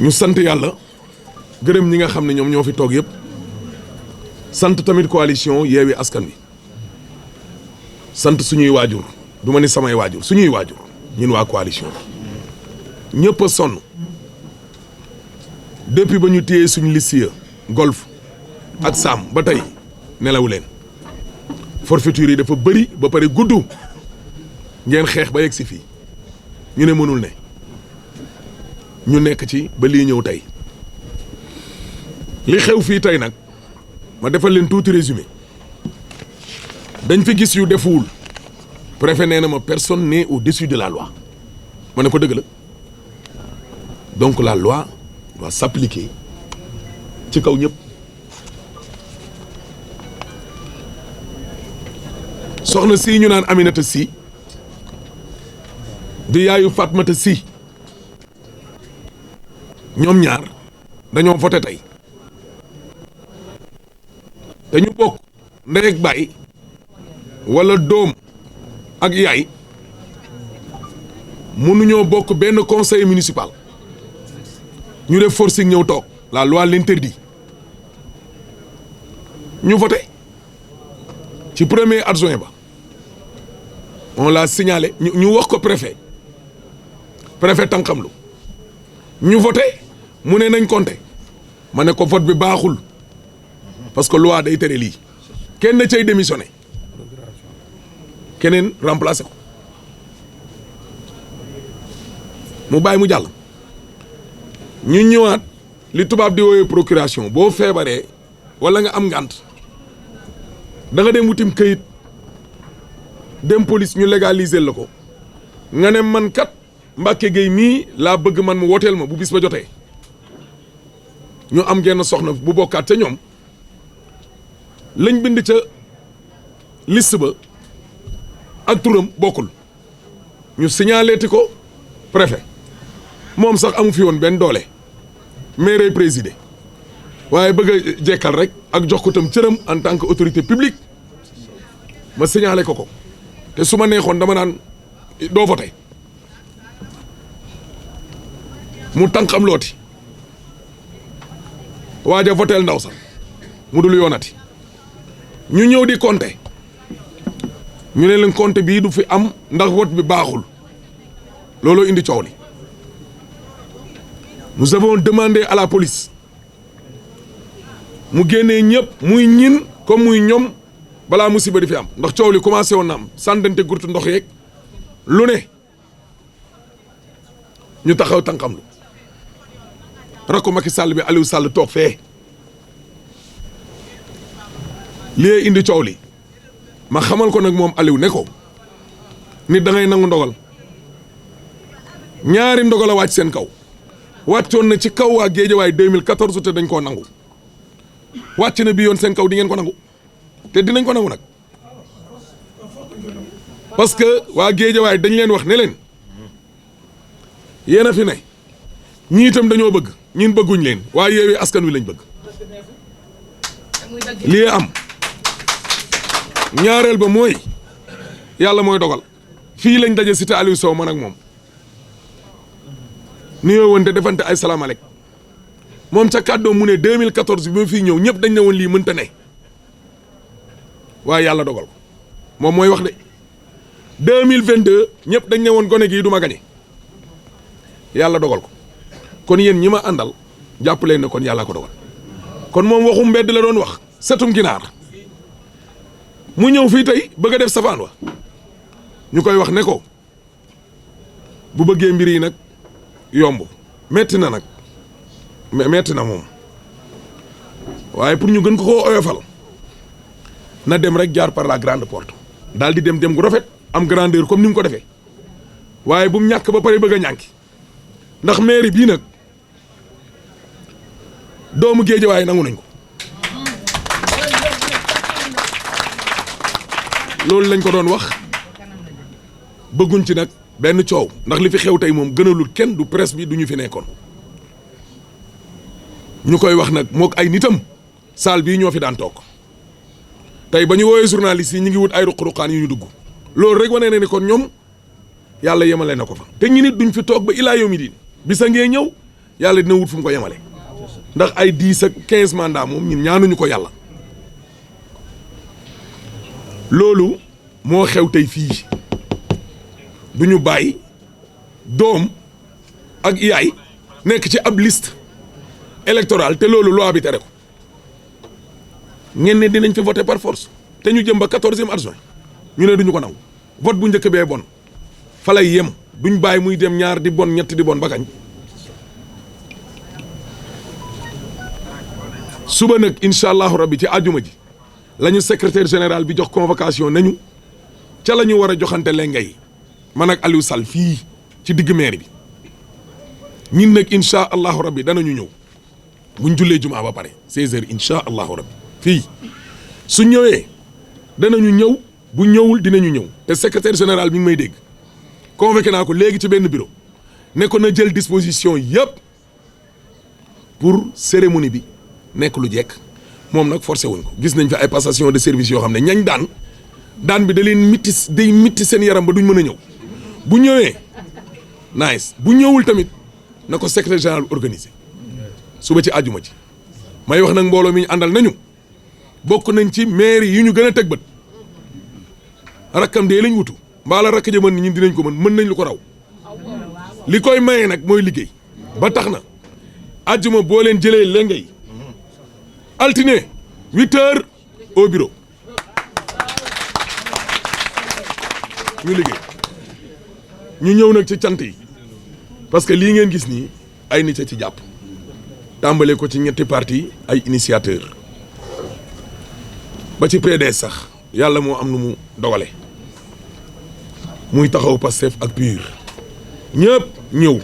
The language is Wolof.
ñu sant yàlla gërëm ñi nga xam ne ñoom ñoo fi toog yëpp sant tamit coalition Yewwi Askan Wi sant suñuy waajur du ma ni samay waajur suñuy waajur ñun waa coalition ñëpp a sonn depuis ba ñu téyee suñu liste golf ak Sam ba tey nelaw leen forfaiture yi dafa bëri ba pare gudd ngeen xeex ba yegg si fii ñu ne mënul ne ñu nekk ci ba lii ñëw tey li xew fii tey nag ma defal leen tuuti résumé dañ fi gis yu defuwul préfet nee na ma personne n'est au-dessus de la loi ma ne ko dëgg la donc la loi doit s'appliquer ci kaw ñëpp soxna si ñu naan Aminata si di yaayu Fatmata si ñoom ñaar dañoo voté tey dañu bokk ndey ak baay wala doom ak yaay mënuñoo bokk benn conseil municipal ñu def forcing ñëw toog la loi l'interdit ñu voté ci premier adjoint ba on l'a signalé ñu wax ko préfet tànqamlu ñu voté mu ne nañ compté ma ne ko vote bi baaxul parce que loi day tere lii kenn cay démissionné keneen remplacé ko mu bàyyi mu jàll ñu ñëwaat li tubaab di woowee procuration boo feebaree wala nga am ngànt da nga dem wutim këyit dem police ñu légaliser la ko nga ne man kat Mbacke Gueye mii laa bëgg man mu wooteel ma bu bis ba jotee ñu am genn soxna bu bokkaat ca ñoom lañ bind ca liste ba ak turam bokkul ñu signaleeti ko préfet moom sax amu fi woon benn doole maire présidé waaye bëgg a jekkal rek ak jox ko tam cëram en tant que autorité publique ma signalé ko te su ma neexoon dama naan doo voté mu tànqam looti waaja voteel ndaw sax mu dul yoonati ñu ñëw di compter ñu ne leen compter bii du fi am ndax vote bi baaxul looloo indi coow li nous avons demandé à la police mu génnee ñëpp muy ñin comme muy ñoom balaa musiba di fi am ndax coow li commencé woon na am sàndante gurtu ndox yeeg lu ne ñu taxaw tànqamlu rakku Macky Sall bi Aliou Sall toog fee lii indi coow li ma xamal ko nag moom Aliou ne ko nit da ngay nangu ndogal ñaari ndogal a wàcc seen kaw wàccoon na ci kaw waa Géejawaay 2014 te dañ koo nangu wàcc na bi yoon seen kaw di ngeen ko nangu te dinañ ko nangu nag parce que waa Géejawaay dañ leen wax ne leen yéen a fi ne ñii itam dañoo bëgg ñun bëgguñ leen waa Yewwi Askan Wi lañ bëgg lii am ñaareel ba mooy yàlla mooy dogal fii lañ daje cité Aliou Sow man ak moom nuyoo woon te defante ay salaamaaleykum moom ca kàddoo mu ne 2014 bi ma fii ñëw ñëpp dañ ne woon lii mënta ne waaye yàlla dogal ko moom mooy wax de 2022 ñëpp dañ ne woon gone gii du ma gañe yàlla dogal ko kon yéen ñi ma àndal jàpp leen ne kon yàlla ko dogal kon moom waxu mbedd la doon wax setum ginaar mu ñëw fii tey bëgg a def safaan wa ñu koy wax ne ko bu bëggee mbir yi nag yomb metti na nag metti na moom waaye pour ñu gën ko koo oyofal na dem rek jaar par la grande porte daal di dem gu rafet am grandeur comme ni mu ko defee waaye bu mu ñàkk ba pare bëgg a ñànki ndax mairie bii nag doomu Géejawaay nangu nañ ko loolu lañ ko doon wax bëgguñ ci nag benn coow ndax li fi xew tey moom gënalul kenn du presse bi du ñu fi nekkoon ñu koy wax nag mook ay nitam salle bii ñoo fi daan toog tey ba ñu woowee journaliste yi ñu ngi wut ay ruq-ruqaan yu ñu dugg loolu rek wane na ne kon ñoom yàlla yemale na ko fa te ñi nit duñ fi toog ba ilaa yawmi diin bisa ngee ñëw yàlla dina wut fu mu ko yemale ndax ay 10 ak 15 mandats moom ñun ñaanuñu ko yàlla. loolu moo xew tey fii du ñu bàyyi doom ak yaay nekk ci ab liste électorale te loolu loi bi tere ko ngeen ne dinañ fi voter par force te ñu jëm ba 14e adjoint ñu ne duñu ko nangu vote bu njëkk bee bon fa lay yem duñ bàyyi muy dem ñaar di bon ñett di bon ba kañ. suba nag incha allahu rabbi ci àjjuma ji la ñu secrétaire général bi jox convocation nañu ca la ñu war a joxante lengay man ak Aliou Sall fii ci digg maire bi ñun nag incha allahu rabbi danañu ñëw buñ jullee jumaa ba pare 16h incha allahu rabbi fii su ñëwee danañu ñëw bu ñëwul dinañu ñëw te secrétaire général mi ngi may dégg convoqué naa ko léegi ci benn bureau ne ko na jël disposition yëpp pour cérémonie bi nekk lu jekk moom nag forcé wuñ ko gis nañ fi ay passation de service yoo xam ne ñañ daan bi da leen mitti seen yaram ba duñ mën a ñëw bu ñëwee nice bu ñëwul tamit na ko secrétaire général organisé suba ci àjjuma ci may wax nag mbooloo mi ñu àndal nañu bokk nañ ci maire yi ñu gën a teg bët rakkam dee lañ wutu mbaa la rakk ja mën ñun dinañ ko mën nañ lu ko raw li koy maye nag mooy liggéey ba tax na àjjuma boo leen jëlee lengay altine 8h au bureau ñu liggéey ñu ñëw nag ci cant yi parce que lii ngeen gis nii ay nit a ci jàpp tàmbale ko ci ñetti parti ay initiateur ba ci PDS sax yàlla moo am nu mu dogale muy taxaw Pastef ak PUR ñëpp ñëw